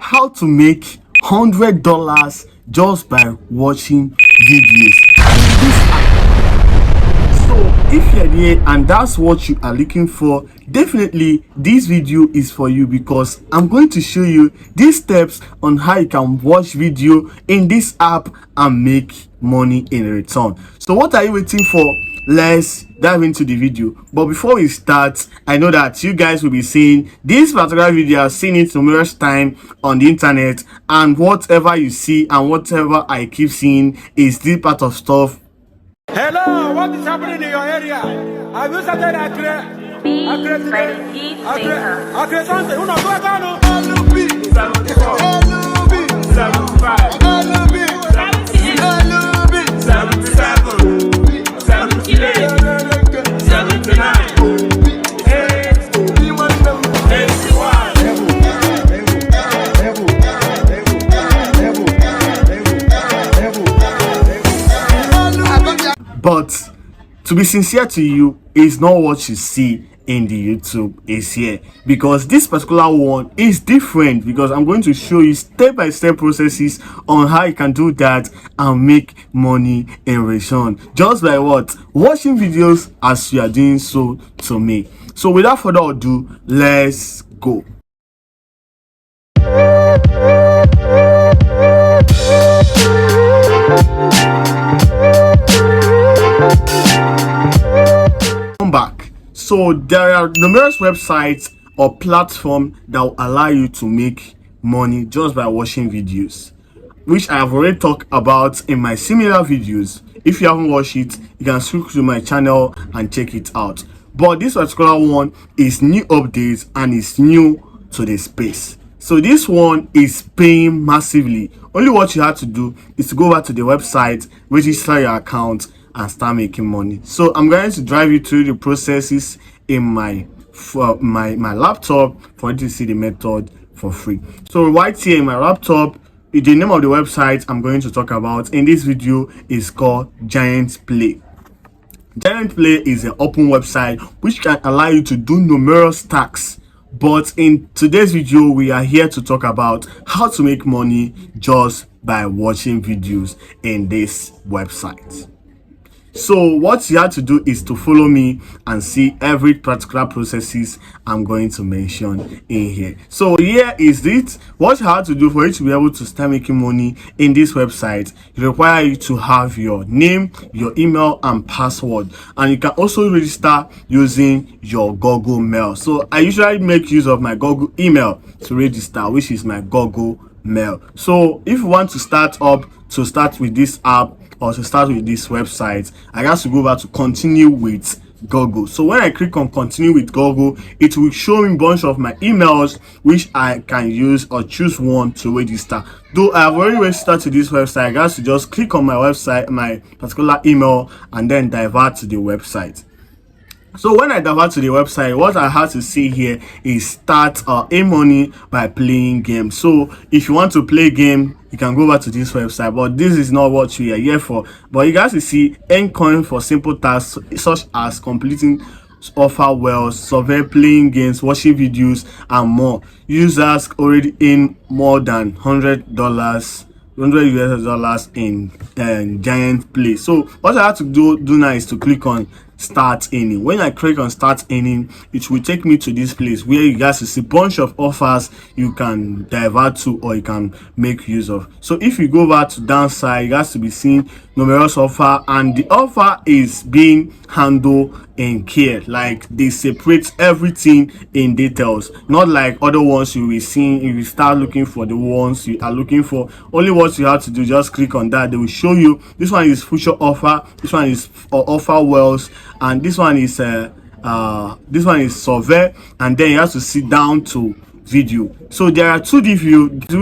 how to make $100 just by watching videos. So if you're here and that's what you are looking for, definitely this video is for you, because I'm going to show you these steps on how you can watch video in this app and make money in return. So what are you waiting for? Let's dive into the video. But before we start, I know that you guys will be seeing this particular video. I've seen it numerous times on the internet, and whatever you see and whatever I keep seeing is this part of stuff. Hello, what is happening in your area? Have you started Accra something? Uno, go down. LB 74, LB 75, LB 77, 78, 79, 81. But to be sincere to you, it's not what you see in the YouTube is here, because this particular one is different, because I'm going to show you step-by-step processes on how you can do that and make money in return just by what? Watching videos as you are doing so to me. So without further ado, let's go. Back. So there are numerous websites or platforms that will allow you to make money just by watching videos, which I have already talked about in my similar videos. If you haven't watched it, you can scroll to my channel and check it out. But this particular one is new updates and it's new to the space. So this one is paying massively. Only what you have to do is to go over to the website, register your account, and start making money. So I'm going to drive you through the processes in my laptop for you to see the method for free. So right here in my laptop, the name of the website I'm going to talk about in this video is called Giant Play. Giant Play is an open website which can allow you to do numerous tasks. But in today's video, we are here to talk about how to make money just by watching videos in this website. So what you have to do is to follow me and see every particular processes I'm going to mention in here. So here is it. What you have to do for you to be able to start making money in this website, it requires you to have your name, your email, and password. And you can also register using your Google Mail. So I usually make use of my Google email to register, which is my Google Mail. So if you want to start with this app or to start with this website, I have to go back to continue with Google. So when I click on continue with Google, it will show me a bunch of my emails which I can use or choose one to register. Though I have already registered to this website, I have to just click on my website, my particular email, and then divert to the website. So when I divert to the website, what I have to see here is start earn money by playing games. So if you want to play game, you can go over to this website, but this is not what we are here for. But you guys will see earn coin for simple tasks such as completing offer wells, survey, playing games, watching videos, and more. Users already earn more than $100 US in Giant Play. So what I have to do now is to click on start earning. When I click on start earning, it will take me to this place where you guys will see a bunch of offers you can divert to or you can make use of. So if you go over to downside, you guys to be seeing numerous offer, and the offer is being handled in care, like they separate everything in details, not like other ones you will see. If you start looking for the ones you are looking for, only what you have to do, just click on that. They will show you this one is future offer, this one is offer wells, and this one is survey, and then you have to sit down to video. So there are two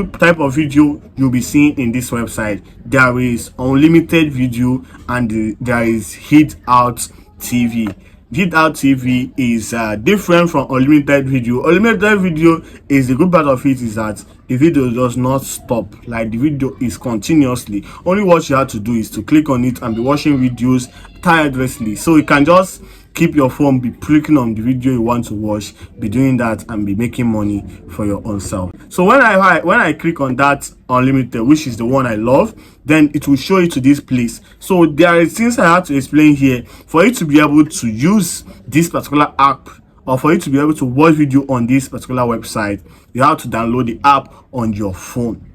type of video you'll be seeing in this website. There is unlimited video and there is hit out TV. Hit out TV is different from unlimited video. Unlimited video is the good part of it is that the video does not stop, like the video is continuously. Only what you have to do is to click on it and be watching videos tirelessly. So you can just keep your phone, be clicking on the video you want to watch, be doing that and be making money for your own self. So when I click on that unlimited, which is the one I love, then it will show you to this place. So there are things I have to explain here for you to be able to use this particular app, or for you to be able to watch video on this particular website. You have to download the app on your phone.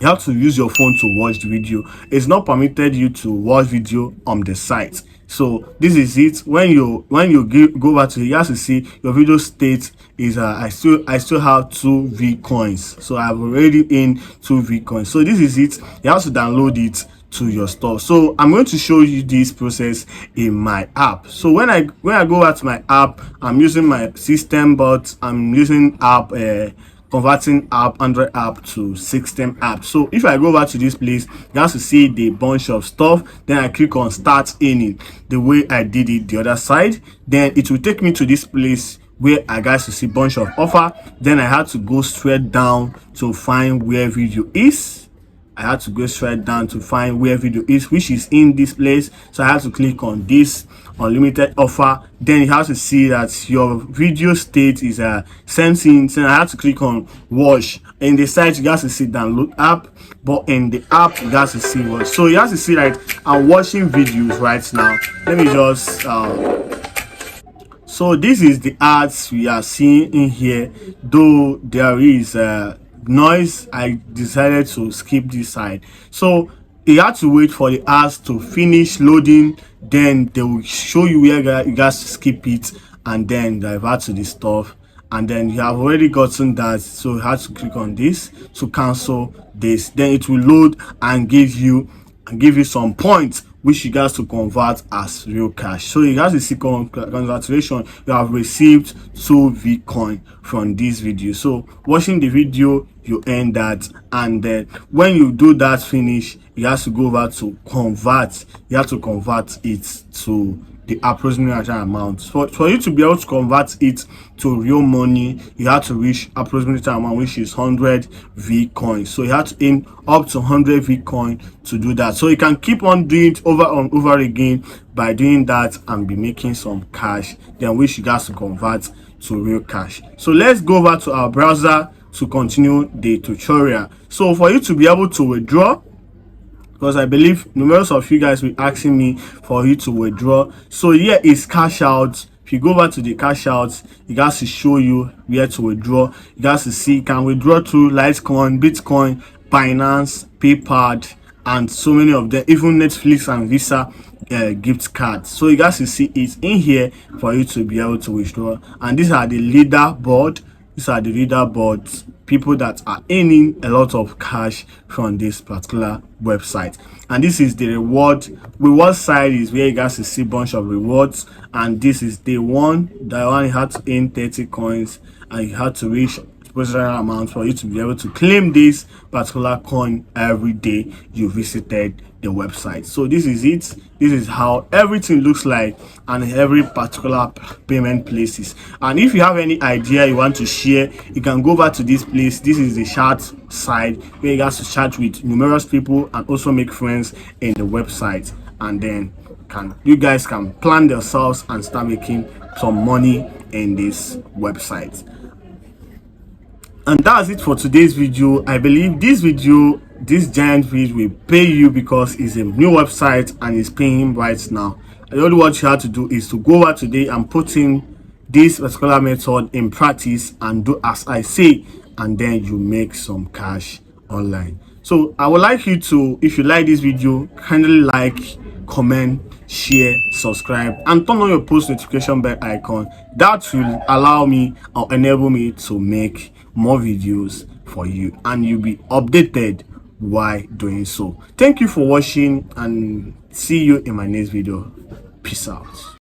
You have to use your phone to watch the video. It's not permitted you to watch video on the site. So this is it. When you go back to it, you have to see your video state is I still have 2V coins. So I've already in 2V coins. So this is it. You have to download it to your store. So I'm going to show you this process in my app. So when I go back to my app, I'm using my system, but I'm using app converting app, Android app to system app. So if I go back to this place, you have to see the bunch of stuff. Then I click on start earning the way I did it the other side. Then it will take me to this place where I got to see bunch of offer. Then I had to go straight down to find where video is. I had to go straight down to find where video is, which is in this place. So I have to click on this unlimited offer. Then you have to see that your video state is same thing. So I have to click on watch. In the site you guys to see download app, but in the app you guys to see watch. So you have to see like I'm watching videos right now. Let me just so this is the ads we are seeing in here. Though there is noise, I decided to skip this side. So you have to wait for the ads to finish loading, then they will show you where you guys skip it and then divert to the stuff. And then you have already gotten that, so you have to click on this to cancel this. Then it will load and give you some points which you guys to convert as real cash. So you guys to see congratulations, you have received 2V coin from this video. So watching the video, you earn that, and then when you do that finish, you have to go over to convert. You have to convert it to the approximate amount. For you to be able to convert it to real money, you have to reach approximate amount, which is 100 V coins. So you have to aim up to 100 V coin to do that. So you can keep on doing it over and over again by doing that and be making some cash, then which you guys to convert to real cash. So let's go over to our browser to continue the tutorial. So for you to be able to withdraw, because I believe numerous of you guys will asking me for you to withdraw. So here is cash out. If you go back to the cash out, it guys to show you where to withdraw. You guys to see you can withdraw to Litecoin, Bitcoin, Binance, PayPal, and so many of them, even Netflix and Visa gift cards. So you guys to see it in here for you to be able to withdraw. And these are the leaderboard. These are the leaderboards, people that are earning a lot of cash from this particular website. And this is the reward side, is where you guys to see bunch of rewards. And this is day one. That one you had to earn 30 coins and you had to reach special amount for you to be able to claim this particular coin every day you visited the website. So this is it. This is how everything looks like and every particular payment places. And if you have any idea you want to share, you can go back to this place. This is the chat side where you guys to chat with numerous people and also make friends in the website, and then you guys can plan yourselves and start making some money in this website. And that's it for today's video. I believe this giant video will pay you because it's a new website and it's paying right now. And all what you have to do is to go over today and put in this particular method in practice and do as I say, and then you make some cash online. So I would like you to, if you like this video, kindly like, comment, share, subscribe, and turn on your post notification bell icon. That will allow me or enable me to make more videos for you, and you'll be updated while doing so. Thank you for watching and see you in my next video. Peace out.